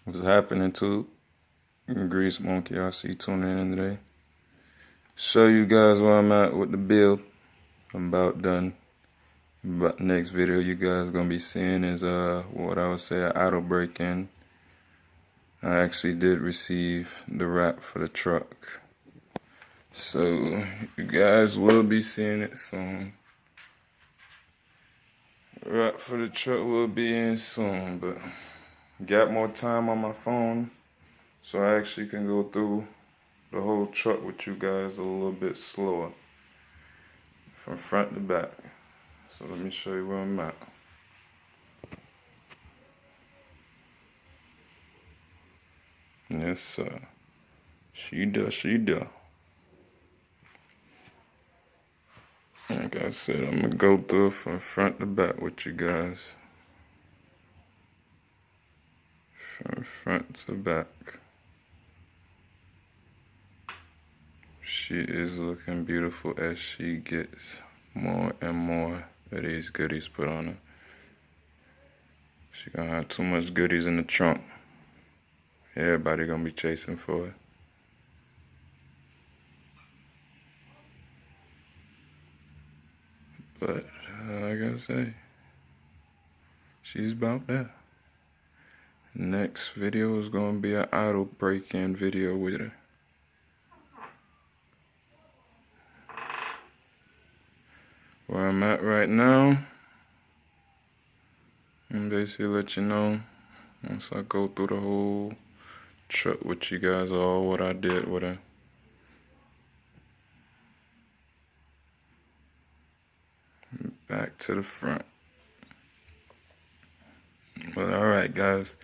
What's happening to Grease Monkey? I see tuning in today. Show you guys where I'm at with the build. I'm about done. But next video you guys gonna be seeing is what I would say an auto break-in. I actually did receive the wrap for the truck, so you guys will be seeing it soon. The wrap for the truck will be in soon, but got more time on my phone, so I actually can go through the whole truck with you guys a little bit slower from front to back. So let me show you where I'm at. Yes sir, she does. Like I said, I'm gonna go through it from front to back with you guys. From front to back. She is looking beautiful as she gets more and more of these goodies put on her. She gonna have too much goodies in the trunk. Everybody gonna be chasing for it. But like I say, she's about that. Next video is gonna be an auto break-in video with her. Where I'm at right now, and basically let you know once I go through the whole truck with you guys, all what I did with her. Back to the front. But alright guys,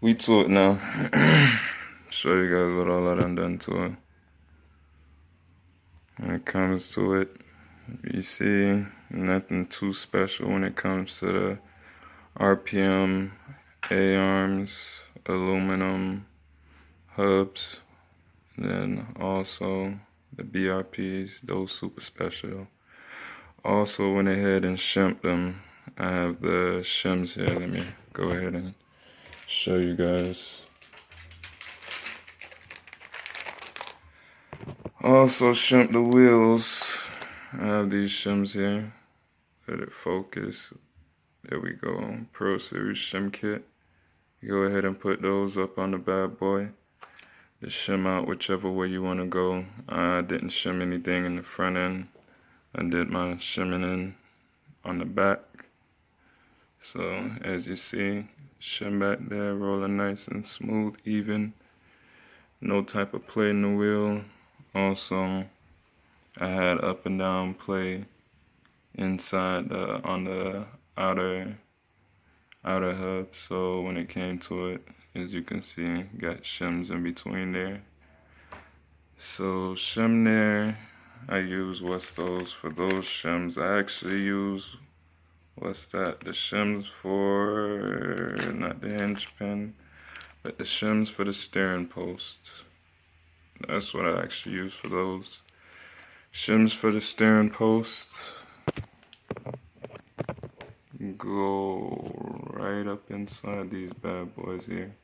we to it now. Show you guys what all I done to it. When it comes to it, you see nothing too special when it comes to the RPM, A-arms, aluminum hubs, and then also the BRPs, those super special. Also went ahead and shimped them. I have the shims here. Let me go ahead and show you guys. Also shimped the wheels. I have these shims here. Let it focus. There we go. Pro Series shim kit. You go ahead and put those up on the bad boy. The shim out whichever way you want to go. I didn't shim anything in the front end. I did my shimming in on the back. So as you see, shim back there rolling nice and smooth, even. No type of play in the wheel. Also, I had up and down play inside on the outer hub. So when it came to it, as you can see, got shims in between there. So shim there. I use what's those for those shims. I actually use what's that? The shims for not the hinge pin, but the shims for the steering post. That's what I actually use for those. Shims for the steering post go right up inside these bad boys here.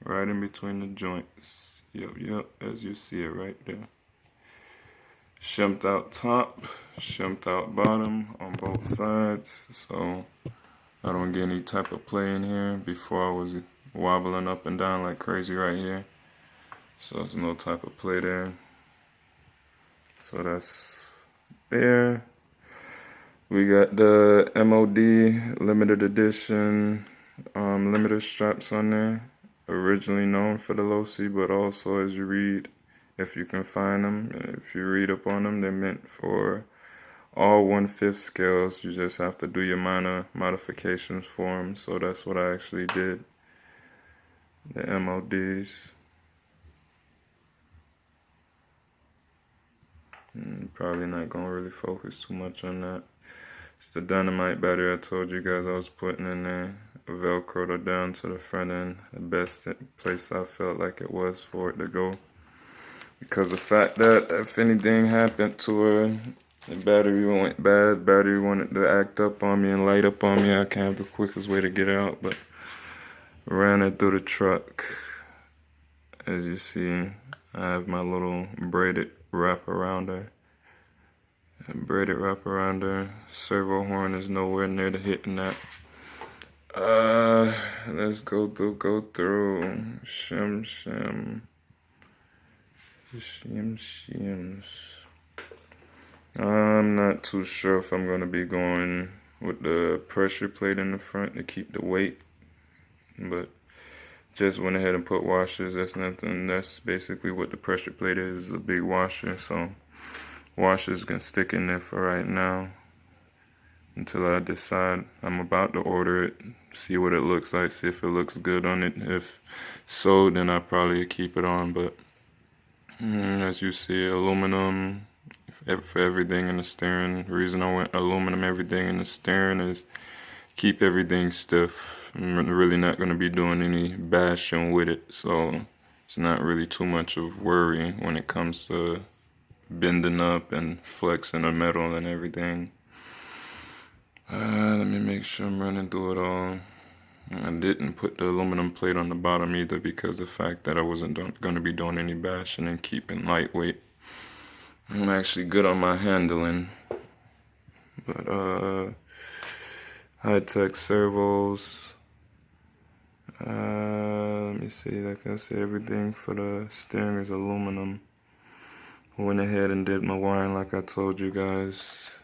Right in between the joints. Yep, as you see it right there. Shimped out top, shimped out bottom on both sides, so I don't get any type of play in here. Before I was wobbling up and down like crazy right here, so there's no type of play there. So that's there. We got the MOD limited edition limiter straps on there, originally known for the low C, but also as you read, if you can find them, if you read up on them, they're meant for all 1/5 scales. You just have to do your minor modifications for them. So that's what I actually did. The MODs. Probably not gonna really focus too much on that. It's the dynamite battery I told you guys I was putting in there. Velcroed down to the front end. The best place I felt like it was for it to go. Because the fact that if anything happened to her, the battery went bad, battery wanted to act up on me and light up on me, I can't have the quickest way to get out. But ran it through the truck. As you see, I have my little braided wraparounder. Braided wraparounder. Servo horn is nowhere near to hitting that. Let's go through. Shims. I'm not too sure if I'm gonna be going with the pressure plate in the front to keep the weight, but just went ahead and put washers. That's nothing. That's basically what the pressure plate is, a big washer. So washers can stick in there for right now until I decide. I'm about to order it, see what it looks like, see if it looks good on it. If so, then I probably keep it on. But as you see, aluminum for everything in the steering. The reason I went aluminum everything in the steering is keep everything stiff. I'm really not going to be doing any bashing with it, so it's not really too much of worry when it comes to bending up and flexing the metal and everything. Let me make sure I'm running through it all. I didn't put the aluminum plate on the bottom either because of the fact that I wasn't going to be doing any bashing and keeping lightweight. I'm actually good on my handling, but high-tech servos. Let me see, like I said, everything for the steering is aluminum. Went ahead and did my wiring like I told you guys.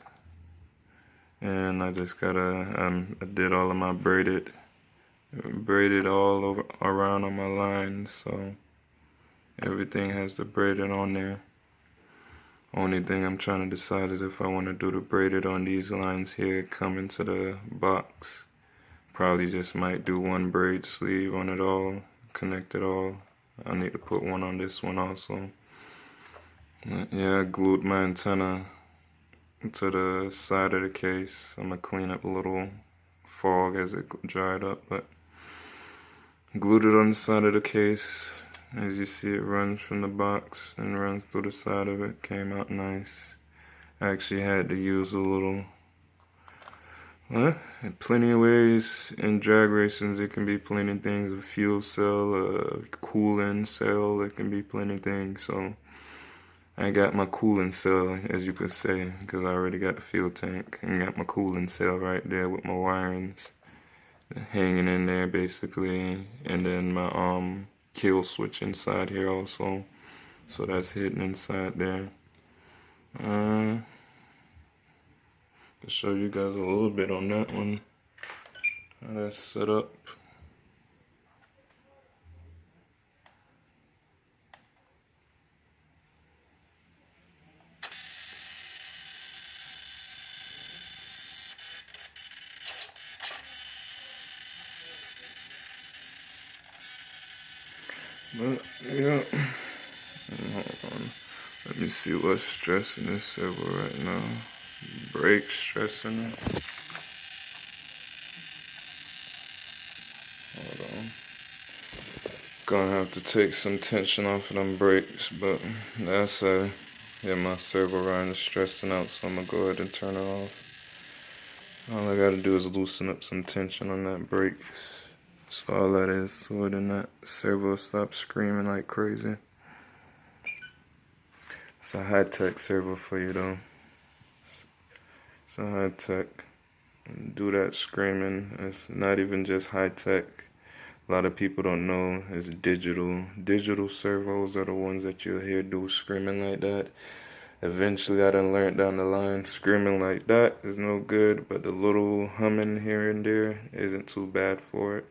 And I just I did all of my braided all over around on my lines, so everything has the braided on there. Only thing I'm trying to decide is if I want to do the braided on these lines here coming to the box. Probably just might do one braid sleeve on it all, connect it all. I need to put one on this one also. Yeah, I glued my antenna to the side of the case. I'm gonna clean up a little fog as it dried up, but glued it on the side of the case. As you see, it runs from the box and runs through the side of it. Came out nice. I actually had to use a little, plenty of ways in drag racing. It can be plenty of things. A fuel cell, a cooling cell, it can be plenty of things. So I got my cooling cell, as you could say, because I already got the fuel tank. And got my cooling cell right there with my wirings hanging in there basically. And then my kill switch inside here also, so that's hidden inside there. To show you guys a little bit on that one, how that's set up. But yeah, hold on. Let me see what's stressing this servo right now. Brake stressing it. Hold on. Gonna have to take some tension off of them brakes, but that's yeah, my servo line is stressing out, so I'm gonna go ahead and turn it off. All I gotta do is loosen up some tension on that brakes. So all that is to it, and that servo stops screaming like crazy. It's a high-tech servo for you though. It's a high-tech. Do that screaming. It's not even just high-tech. A lot of people don't know it's digital. Digital servos are the ones that you'll hear do screaming like that. Eventually I done learned down the line, screaming like that is no good, but the little humming here and there isn't too bad for it.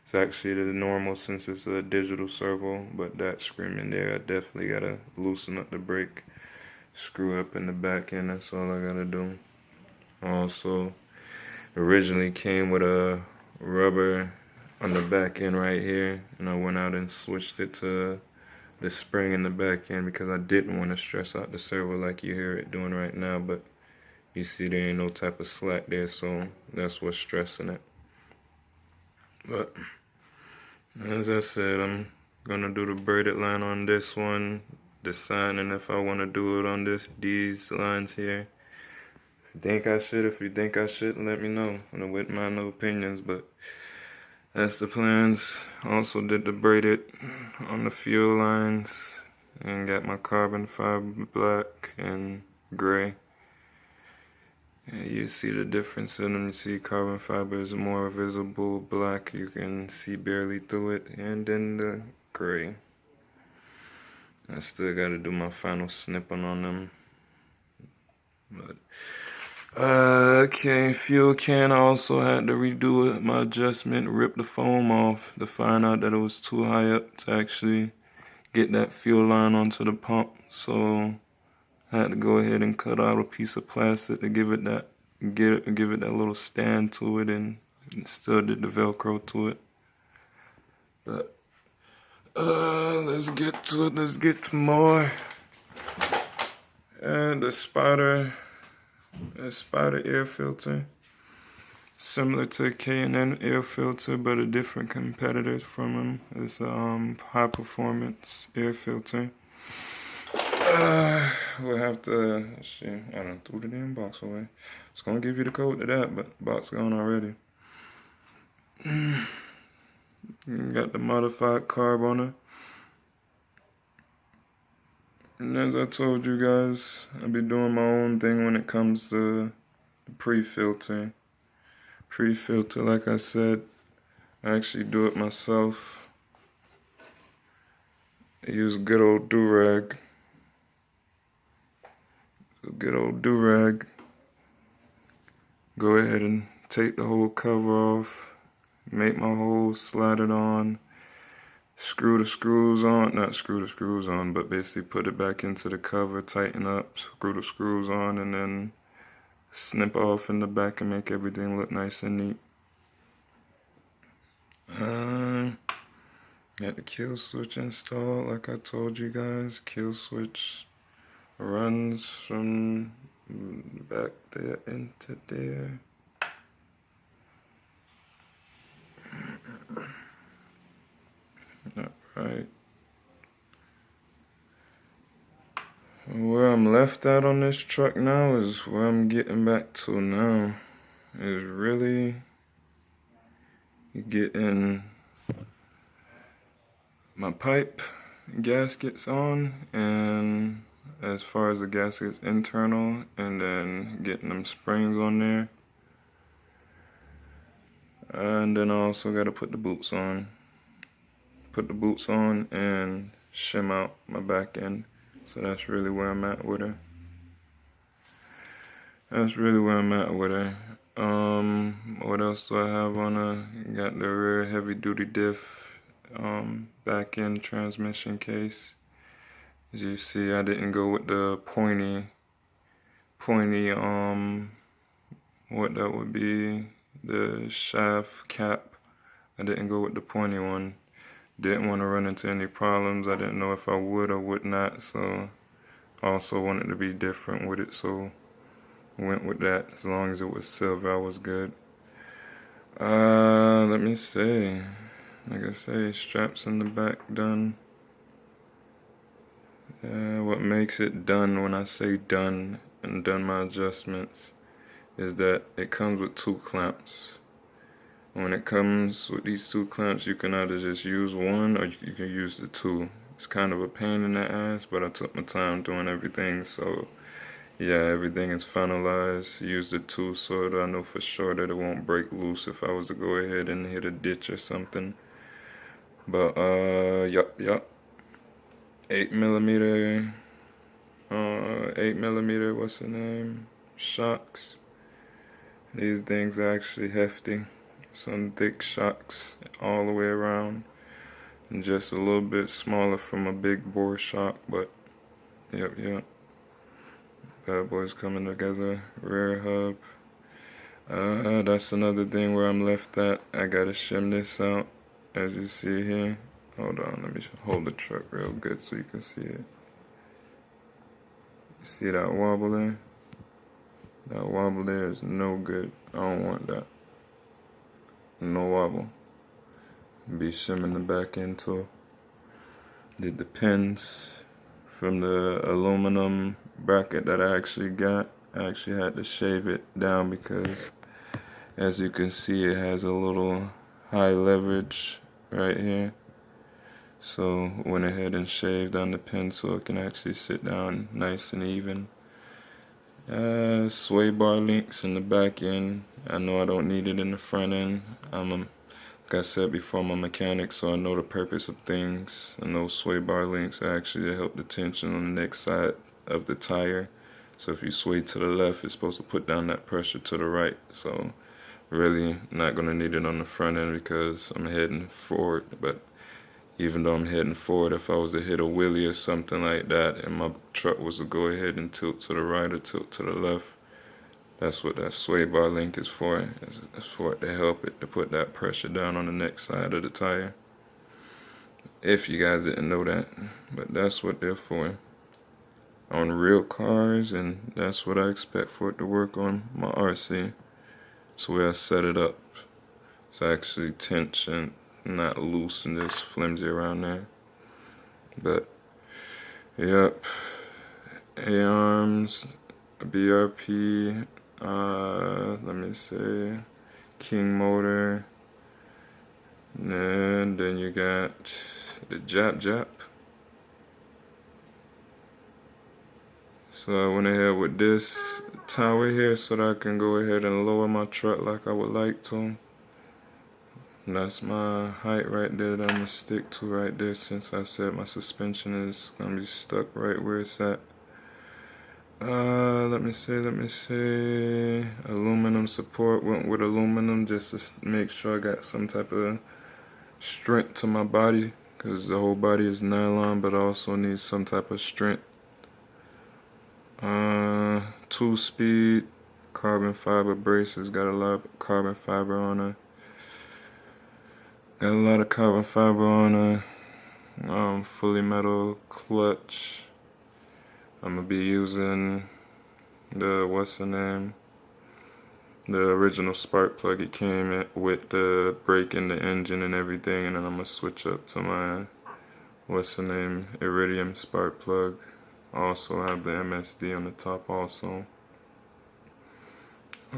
It's actually the normal since it's a digital servo, but that screaming there, I definitely gotta loosen up the brake, screw up in the back end, that's all I gotta do. Also, originally came with a rubber on the back end right here, and I went out and switched it to the spring in the back end because I didn't want to stress out the servo like you hear it doing right now, but you see there ain't no type of slack there, so that's what's stressing it. But as I said, I'm gonna do the braided line on this one, deciding if I want to do it on these lines here. If you think I should, let me know. I wouldn't mind no opinions, but That's the plans. Also did the braided on the fuel lines and got my carbon fiber black and gray. And you see the difference in them. You see carbon fiber is more visible black. You can see barely through it. And then the gray. I still got to do my final snipping on them. But okay, fuel can. I also had to redo it. My adjustment, rip the foam off to find out that it was too high up to actually get that fuel line onto the pump. So I had to go ahead and cut out a piece of plastic to give it that little stand to it, and still did the Velcro to it. But let's get to it. Let's get to more. And the Spider air filter, similar to a K&N air filter, but a different competitor from them. It's a high performance air filter. We'll have to see. I done threw the damn box away. It's gonna give you the code to that, but the box gone already. Got the modified carb on it. And as I told you guys, I'll be doing my own thing when it comes to the pre-filter. Pre-filter, like I said, I actually do it myself. I use good old do-rag. Good old do-rag. Go ahead and take the whole cover off. Make my hole, slide it on. Screw the screws on, not screw the screws on, but basically put it back into the cover, tighten up, screw the screws on, and then snip off in the back and make everything look nice and neat. Got the kill switch installed, like I told you guys. Kill switch runs from back there into there. Alright. Where I'm left at on this truck now is where I'm getting back to now. Is really getting my pipe gaskets on, and as far as the gaskets internal, and then getting them springs on there. And then I also got to put the boots on. Put the boots on and shim out my back end. So that's really where I'm at with her. That's really where I'm at with her. What else do I have on her? Got the rear heavy duty diff back end transmission case. As you see, I didn't go with the pointy what that would be, the shaft cap. I didn't go with the pointy one. Didn't want to run into any problems. I didn't know if I would or would not, so I also wanted to be different with it, so went with that. As long as it was silver, I was good. Let me see. Like I say, straps in the back done. What makes it done when I say done and done my adjustments is that it comes with 2 clamps. When it comes with these 2 clamps, you can either just use one or you can use the 2. It's kind of a pain in the ass, but I took my time doing everything, so yeah, everything is finalized. Use the 2 so that I know for sure that it won't break loose if I was to go ahead and hit a ditch or something. But yup. 8mm, what's the name? Shocks. These things are actually hefty. Some thick shocks all the way around, and just a little bit smaller from a big bore shock, but yep. Bad boys coming together. Rear hub. That's another thing where I'm left at. I gotta shim this out, as you see here. Hold on, let me hold the truck real good so you can see it. You see that wobble there? That wobble there is no good. I don't want that. No wobble. Be shimming the back end too. Did the pins from the aluminum bracket that I actually got. I actually had to shave it down because, as you can see, it has a little high leverage right here. So went ahead and shaved on the pin so it can actually sit down nice and even. Sway bar links in the back end. I know I don't need it in the front end. Like I said before, I'm a mechanic, so I know the purpose of things. And those sway bar links are actually to help the tension on the next side of the tire. So if you sway to the left, it's supposed to put down that pressure to the right. So really not going to need it on the front end because I'm heading forward. But even though I'm heading forward, if I was to hit a wheelie or something like that and my truck was to go ahead and tilt to the right or tilt to the left, that's what that sway bar link is for. It's for it to help it to put that pressure down on the next side of the tire. If you guys didn't know that, but that's what they're for. On real cars, and that's what I expect for it to work on my RC. So where I set it up, it's actually tension, not loose and just flimsy around there. But yep, A-arms, BRP, let me see, King motor, and then you got the Jap. So I went ahead with this tower here so that I can go ahead and lower my truck like I would like to. And that's my height right there that I'm gonna stick to right there, since I said my suspension is gonna be stuck right where it's at. Let me see. Aluminum support, went with aluminum just to make sure I got some type of strength to my body, because the whole body is nylon, but I also need some type of strength. 2-speed carbon fiber braces, got a lot of carbon fiber on her. Got a lot of carbon fiber on a fully metal clutch. I'm gonna be using the the original spark plug it came with, the brake and the engine and everything, and then I'm gonna switch up to my Iridium spark plug. Also have the MSD on the top also.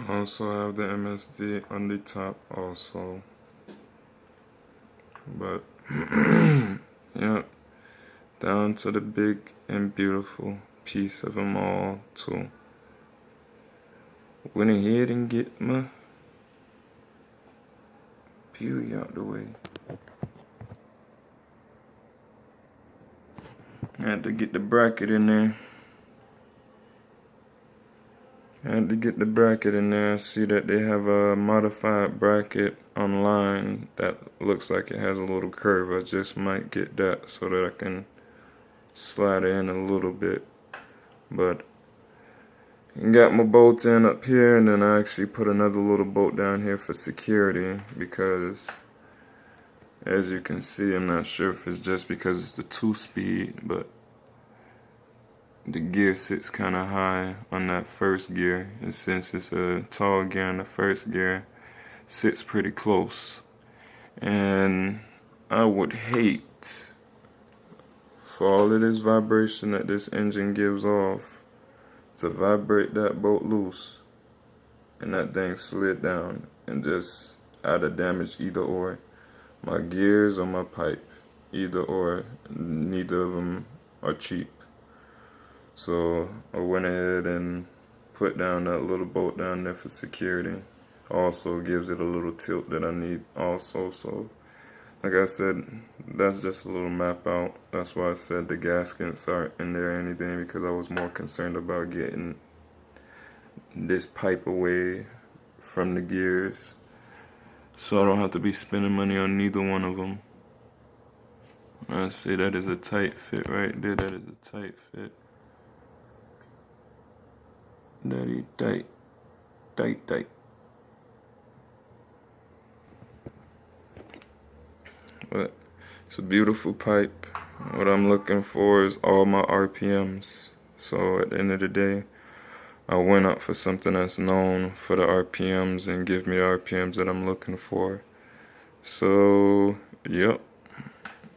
Also have the MSD on the top also. But yeah, down to the big and beautiful piece of them all too. Went ahead and get my beauty out the way. I had to get the bracket in there. See that they have a modified bracket online that looks like it has a little curve. I just might get that so that I can slide it in a little bit. But got my bolts in up here, and then I actually put another little bolt down here for security, because as you can see, I'm not sure if it's just because it's the 2-speed, but the gear sits kind of high on that first gear, and since it's a tall gear in the first gear, it sits pretty close. And I would hate for all of this vibration that this engine gives off to vibrate that bolt loose and that thing slid down and just either damage either or, my gears or my pipe, either or. Neither of them are cheap. So I went ahead and put down that little bolt down there for security. Also gives it a little tilt that I need also. So like I said, that's just a little map out. That's why I said the gaskets aren't in there or anything, because I was more concerned about getting this pipe away from the gears, so I don't have to be spending money on neither one of them. I say that is a tight fit right there. That is a tight fit. That is tight. But it's a beautiful pipe. What I'm looking for is all my RPMs. So at the end of the day, I went up for something that's known for the RPMs and give me the RPMs that I'm looking for. So, yep.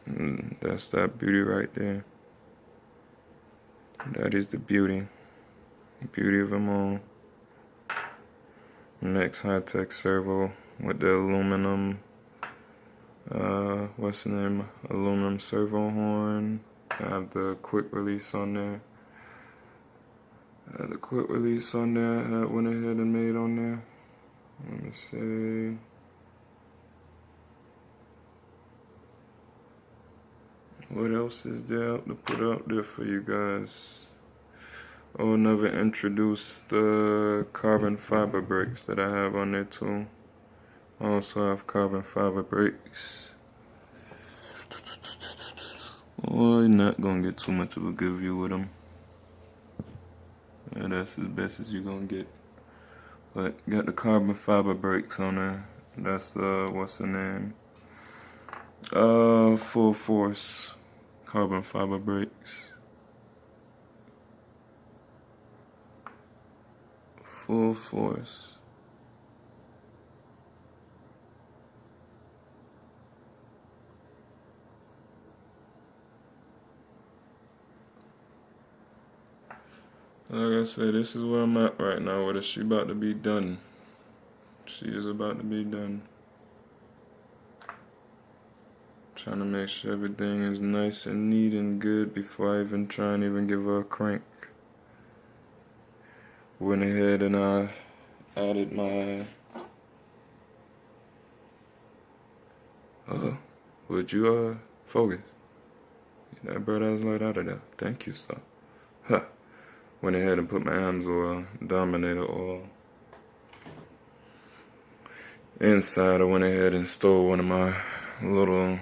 That's that beauty right there. That is the beauty. Beauty of them all. Next high-tech servo with the aluminum what's the name? Aluminum servo horn. I have the quick release on there. The quick release on there I went ahead and made on there. Let me see. What else is there to put out there for you guys? Oh, never introduced the carbon fiber brakes that I have on there too. I also have carbon fiber brakes. Oh, you're not gonna get too much of a good view with them. Yeah, that's as best as you're gonna get. But got the carbon fiber brakes on there. That's the, what's the name? Full force carbon fiber brakes. Full force. Like I said, this is where I'm at right now with it. She about to be done. She is about to be done. Trying to make sure everything is nice and neat and good before I even try and even give her a crank. Went ahead and I added my would you focus? Get that bird ass light out of there. Thank you, sir. Huh. Went ahead and put my AMS oil, Dominator oil. Inside, I went ahead and stole one of my little.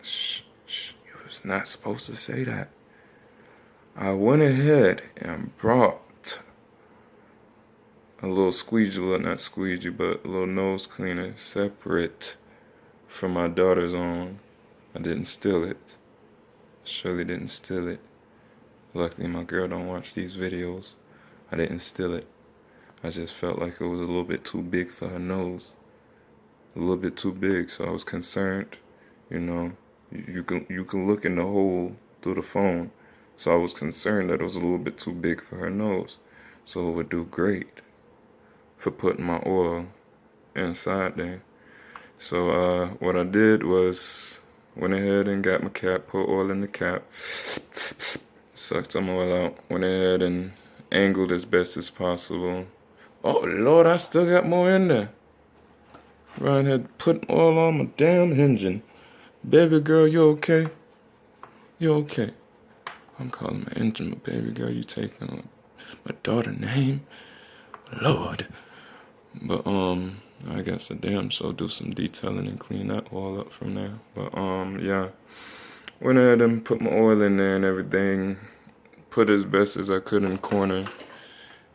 Shh, you was not supposed to say that. I went ahead and brought a little squeegee, not squeegee, but a little nose cleaner separate from my daughter's own. I didn't steal it. Surely didn't steal it. Luckily, my girl don't watch these videos. I didn't steal it. I just felt like it was a little bit too big for her nose. A little bit too big, so I was concerned. You know, you can look in the hole through the phone. So I was concerned that it was a little bit too big for her nose. So it would do great for putting my oil inside there. So what I did was went ahead and got my cap, put oil in the cap, sucked some oil out, went ahead and angled as best as possible. Oh Lord, I still got more in there. Ryan had put oil on my damn engine. Baby girl, you okay? You okay? I'm calling my engine my baby girl. You taking my daughter's name? Lord. But I guess a damn so do some detailing and clean that oil up from there. But yeah, went ahead and put my oil in there and everything. Put as best as I could in the corner,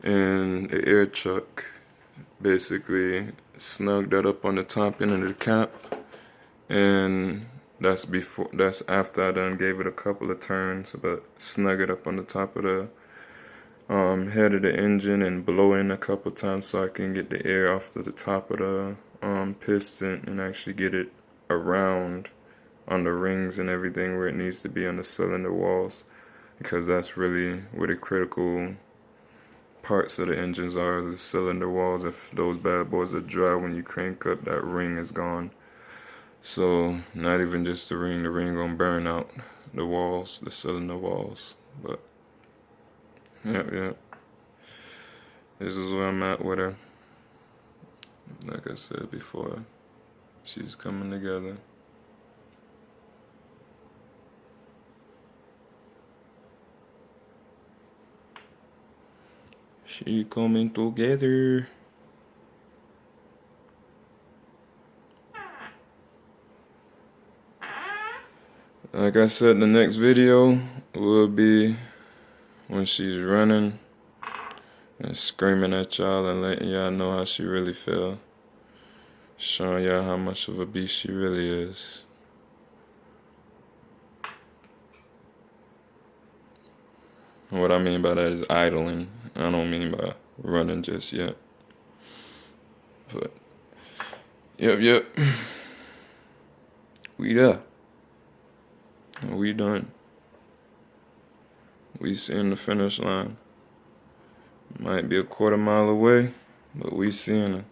and the air chuck basically snugged that up on the top end of the cap, and that's after I done gave it a couple of turns, but snug it up on the top of the head of the engine and blow in a couple times so I can get the air off to the top of the piston and actually get it around on the rings and everything where it needs to be on the cylinder walls, because that's really where the critical parts of the engines are, the cylinder walls. If those bad boys are dry when you crank up, that ring is gone. So not even just the ring gonna burn out the walls, the cylinder walls. But yeah. This is where I'm at with her. Like I said before, she's coming together. She coming together. Like I said, the next video will be when she's running and screaming at y'all and letting y'all know how she really feel. Showing y'all how much of a beast she really is. And what I mean by that is idling. I don't mean by running just yet. But, yep. We there. We done. We seeing the finish line. Might be a quarter mile away, but we seeing it.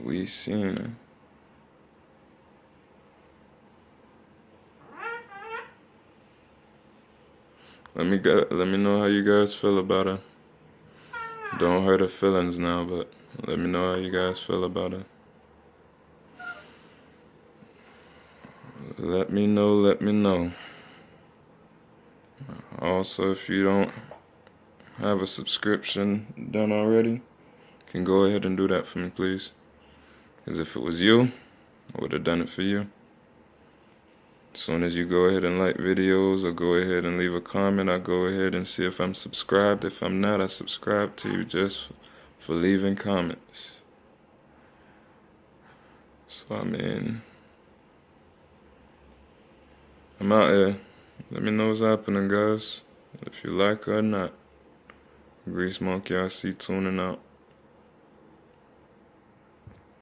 We seen her. Let me know how you guys feel about her. Don't hurt her feelings now, but let me know how you guys feel about her. Let me know. Also, if you don't have a subscription done already, you can go ahead and do that for me, please. Because if it was you, I would have done it for you. As soon as you go ahead and like videos or go ahead and leave a comment, I go ahead and see if I'm subscribed. If I'm not, I subscribe to you just for leaving comments. So, I mean, I'm out here. Let me know what's happening, guys. If you like it or not. Grease Monkey, I see tuning out.